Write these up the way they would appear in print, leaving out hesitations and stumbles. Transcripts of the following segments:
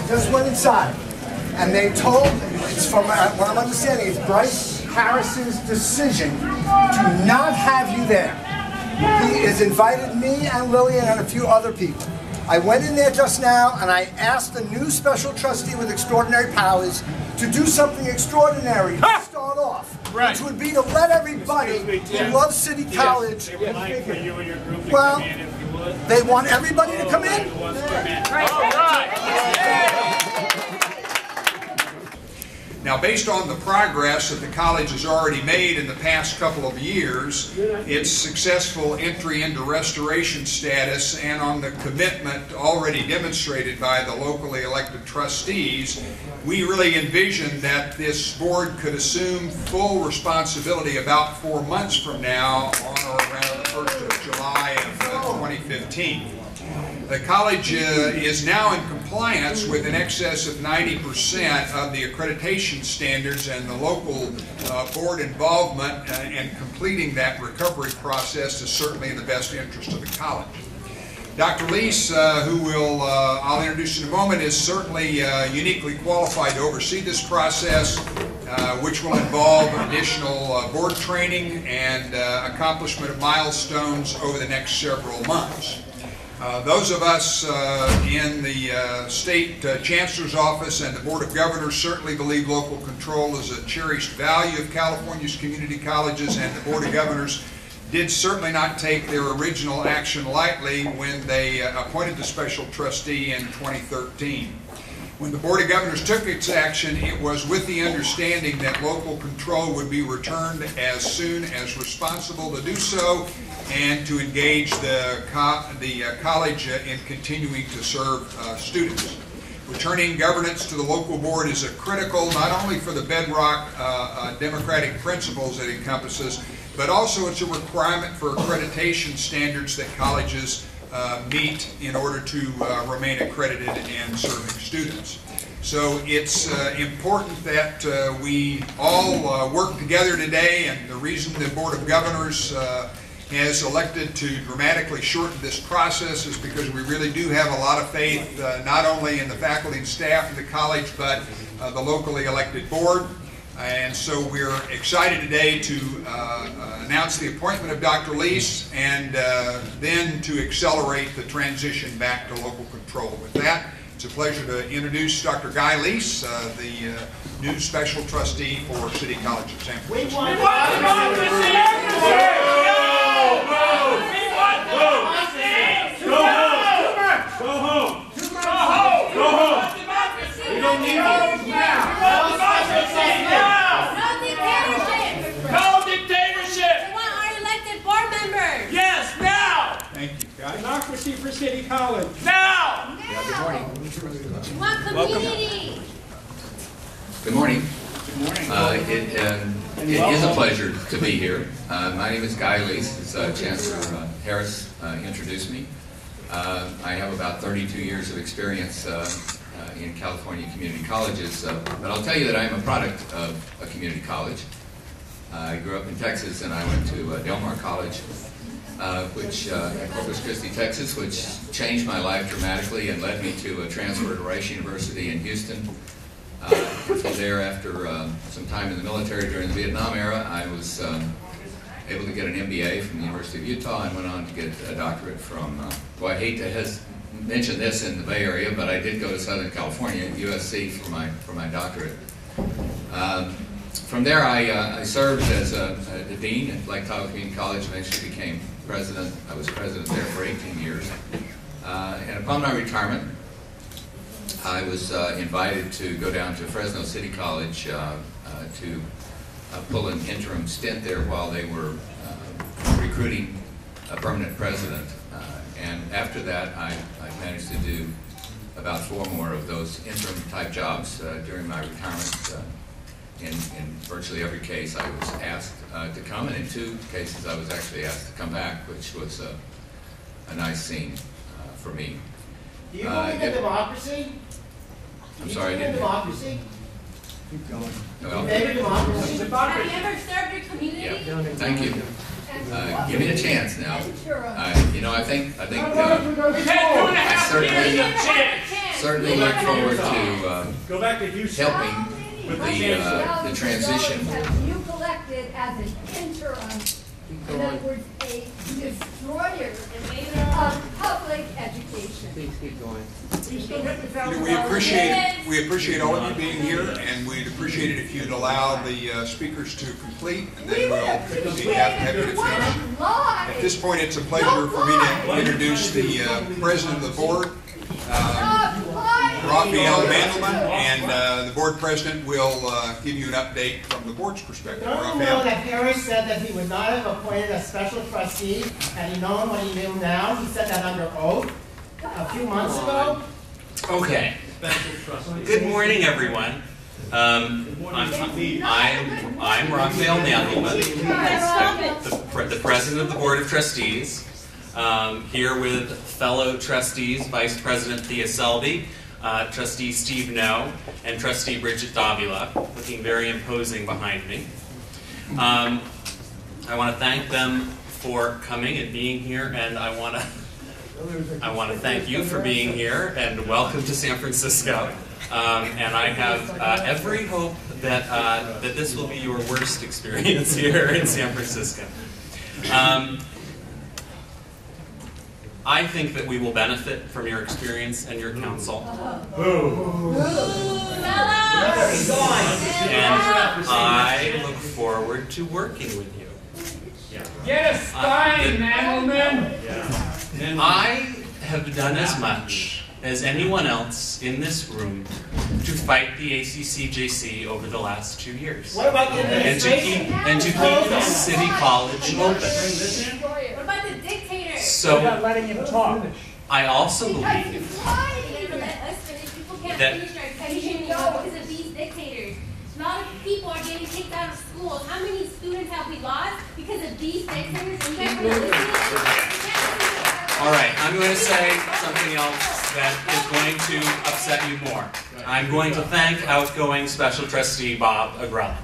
just went inside, and they told, it's from what I'm understanding, it's Brice Harris's decision to not have you there. He has invited me and Lillian and a few other people. I went in there just now and I asked the new special trustee with extraordinary powers to do something extraordinary to start off, which would be to let everybody who loves City College. Well, they want everybody to come in. Now, based on the progress that the college has already made in the past couple of years, its successful entry into restoration status, and on the commitment already demonstrated by the locally elected trustees, we really envision that this board could assume full responsibility about 4 months from now, on or around the 1st of July of 2015. The college is now in compliance with in excess of 90% of the accreditation standards, and the local board involvement in completing that recovery process is certainly in the best interest of the college. Dr. Lease, who I'll introduce in a moment, is certainly uniquely qualified to oversee this process, which will involve additional board training and accomplishment of milestones over the next several months. Those of us in the State Chancellor's Office and the Board of Governors certainly believe local control is a cherished value of California's community colleges, and the Board of Governors did certainly not take their original action lightly when they appointed the Special Trustee in 2013. When the Board of Governors took its action, it was with the understanding that local control would be returned as soon as responsible to do so, and to engage the college in continuing to serve students. Returning governance to the local board is critical not only for the bedrock democratic principles it encompasses, but also it's a requirement for accreditation standards that colleges meet in order to remain accredited and serving students. So it's important that we all work together today, and the reason the Board of Governors has elected to dramatically shorten this process is because we really do have a lot of faith not only in the faculty and staff of the college, but the locally elected board. And so we're excited today to announce the appointment of Dr. Lease, and then to accelerate the transition back to local control. With that, it's a pleasure to introduce Dr. Guy Lease, the new Special Trustee for City College of San Francisco. We want democracy! We don't need you now. No dictatorship. No dictatorship. We want our elected board members. Yes, now. Thank you, Guy. Democracy for City College. Now. Good morning. We want community. Good morning. Good morning. It is a pleasure to be here. My name is Guy Lease, as Chancellor Harris introduced me. I have about 32 years of experience in California community colleges, but I'll tell you that I am a product of a community college. I grew up in Texas, and I went to Del Mar College, which in Corpus Christi, Texas, which changed my life dramatically and led me to a transfer to Rice University in Houston. From there, after some time in the military during the Vietnam era, I was able to get an MBA from the University of Utah, and went on to get a doctorate from, well, I hate to mention this in the Bay Area, but I did go to Southern California, USC, for my doctorate. From there, I served as the dean at Lake Tahoe Community College, eventually became president. I was president there for 18 years. And upon my retirement, I was invited to go down to Fresno City College to pull an interim stint there while they were recruiting a permanent president. And after that, I managed to do about 4 more of those interim type jobs during my retirement. In virtually every case, I was asked to come, and in 2 cases, I was actually asked to come back, which was a nice scene for me. Do you believe in democracy? I'm sorry, I didn't. Democracy? Keep going. Well, Maybe democracy. Have you ever served your community? yeah, thank you. Give me a chance now. You know, I think We've had 2.5 certainly- years of chance. certainly look forward to Go back to Houston. helping the transition. You collected as an interim, in other words, a destroyer of public education. Please keep going. We appreciate all of you being here, and we'd appreciate it if you'd allow the speakers to complete, and then we'll be happy to finish. At this point, it's a pleasure for me to introduce the President of the Board, Raphael Mandelman, and the Board President will give you an update from the Board's perspective. Don't you know that Harris said that he would not have appointed a special trustee had he known what he knew now? He said that under oath a few months ago. Okay. Good morning, everyone. I'm Raphael Mandelman, the President of the Board of Trustees, here with fellow trustees, Vice President Thea Selby, Trustee Steve No, and Trustee Bridget Davila, looking very imposing behind me. I want to thank them for coming and being here, and I want to thank you for being here, and welcome to San Francisco. And I have every hope that this will be your worst experience here in San Francisco. I think that we will benefit from your experience and your counsel. And I look forward to working with you. Get a spine, Mandelman. I have done as much as anyone else in this room to fight the ACCJC over the last 2 years. What about the administration? And to keep the City College open. What about the dictators? So, letting him talk. I also believe People can't that finish their education anymore because of these dictators. A lot of people are getting kicked out of schools. How many students have we lost because of these dictators? And you guys are listening? all right, I'm going to say something else that is going to upset you more. I'm going to thank outgoing Special Trustee Bob Agrella.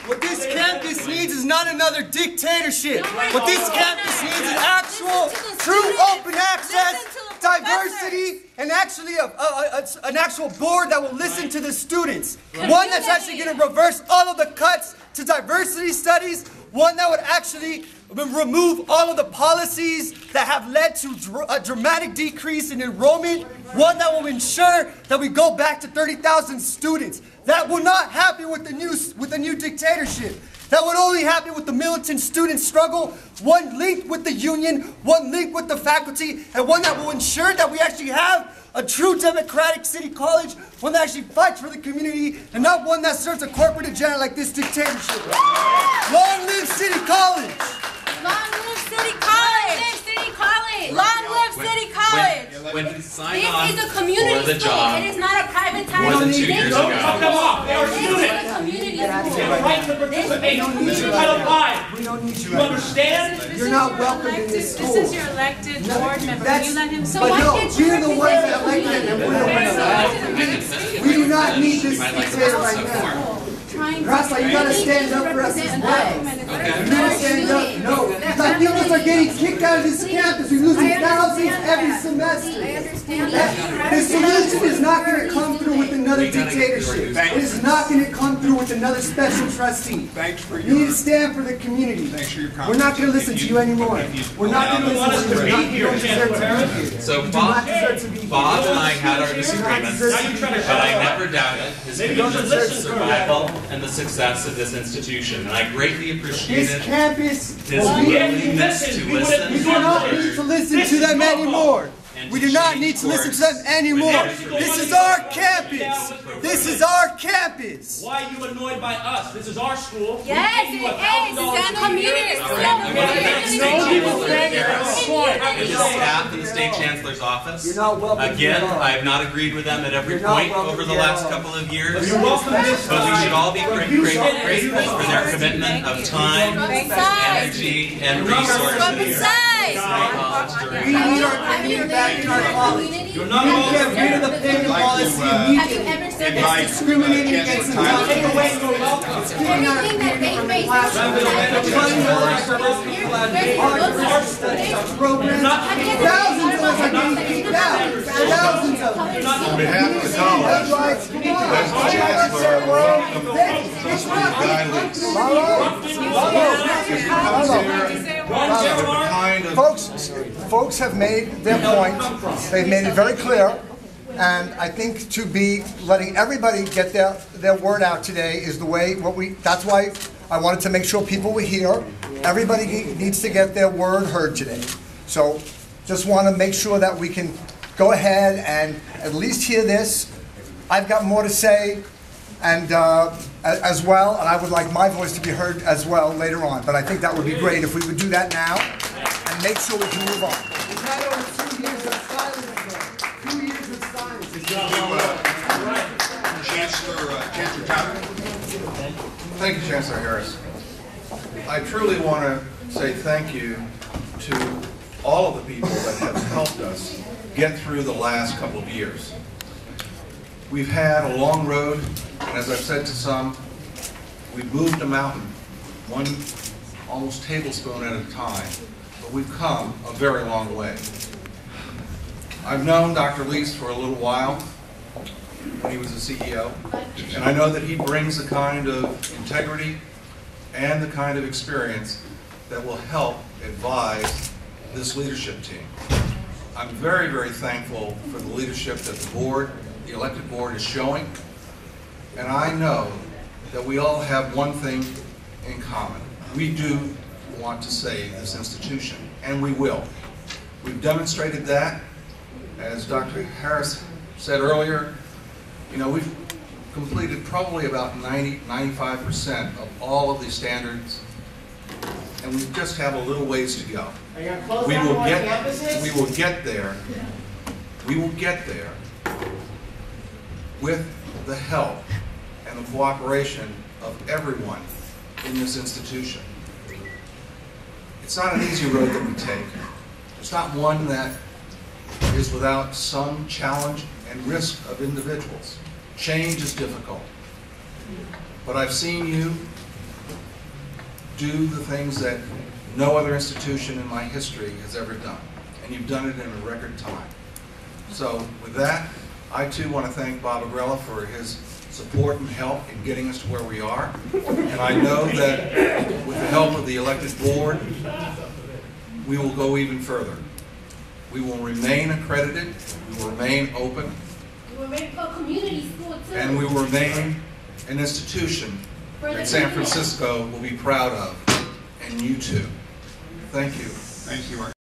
What this campus needs is not another dictatorship. What this campus needs is actual, true open access, diversity, and actually an actual board that will listen to the students. One that's actually going to reverse all of the cuts to diversity studies. One that would actually remove all of the policies that have led to a dramatic decrease in enrollment. One that will ensure that we go back to 30,000 students. That will not happen with the new dictatorship. That would only happen with the militant student struggle, one linked with the union, one linked with the faculty, and one that will ensure that we actually have a true democratic city college, one that actually fights for the community, and not one that serves a corporate agenda like this dictatorship. Long live City College! Long live City College! Long live City College! Long live City College! When he signed on This is a community for the school. job, It is not a privatized more than 2 school. years ago. Cut them off. They are This is students. a community They have a school. right to participate. This is Title V. We don't need you You right now. understand? You're not welcome in this school. This is your elected board member. You let him So But why no, can't you we're the ones that represent elected him, and we're the ones that We do not need this dictator right now. Rasa, you gotta stand up for us as well. You gotta stand up. No, like you guys are getting kicked out of this campus. We're losing thousands every semester. The solution is not going to come through with another dictatorship. It is not going to come through with another special trustee. Thanks for You need your to stand for the community. Thanks for your We're not going to listen to you anymore. We're not going to want us listen to to you. be here, You don't deserve to be here. So You do not deserve to be Bob here. and I had our disagreements, Now you're trying to but I never doubted his Maybe you commitment should to listen to survival and the success of this institution, and I greatly This appreciated campus his will be. willingness to listen We do not need to listen to them anymore. We do not need to listen to them anymore. This is our campus. This is our campus. Why are you annoyed by us? This is our school. Yes, We pay you it is. $1,000 It's a community a school. year. I want to thank the State Chancellor Point. and the staff in the State Chancellor's office. You're not welcome Again, at all. I have not agreed with them at every You're not point welcome over the at last all. couple of years. You're welcome this But we should all be grateful for their Swap commitment of time, sides. energy, and Swap resources. sides. We need our community back in our college. You're We not need to all get rid of the payment policy immediately. It's discriminating against the child. Take away from it's giving out community from the classroom. It's cutting the lives of those people out of programs. Thousands of us are getting kicked out. Thousands of them. On behalf of the college, Folks have made their point. They've made it very clear. And I think to be letting everybody get their word out today is the way, that's why I wanted to make sure people were here. Everybody needs to get their word heard today. So just want to make sure that we can go ahead and at least hear this. I've got more to say and as well, and I would like my voice to be heard as well later on. But I think that would be great if we would do that now and make sure we can move on. We've had over 2 years of silence, though. 2 years of silence. Chancellor Tyler. thank you, Chancellor Harris. I truly want to say thank you to all of the people that have helped us get through the last couple of years. We've had a long road, and as I've said to some, we've moved a mountain, one almost tablespoon at a time, but we've come a very long way. I've known Dr. Lease for a little while, when he was the CEO, and I know that he brings the kind of integrity and the kind of experience that will help advise this leadership team. I'm very, very thankful for the leadership that the board, the elected board, is showing, and I know that we all have one thing in common. We do want to save this institution, and we will. We've demonstrated that. As Dr. Harris said earlier, you know, we've completed probably about 95% of all of these standards, and we just have a little ways to go. Are you going to close We down will more get campuses? there. We will get there with the help and the cooperation of everyone in this institution. It's not an easy road that we take. It's not one that is without some challenge and risk of individuals. Change is difficult. But I've seen you do the things that no other institution in my history has ever done. And you've done it in a record time. So with that, I too want to thank Bob Agrella for his support and help in getting us to where we are. And I know that with the help of the elected board, we will go even further. We will remain accredited, we will remain open, We will make a community school too. and we will remain an institution that San Francisco will be proud of, and you too. Thank you. Thank you.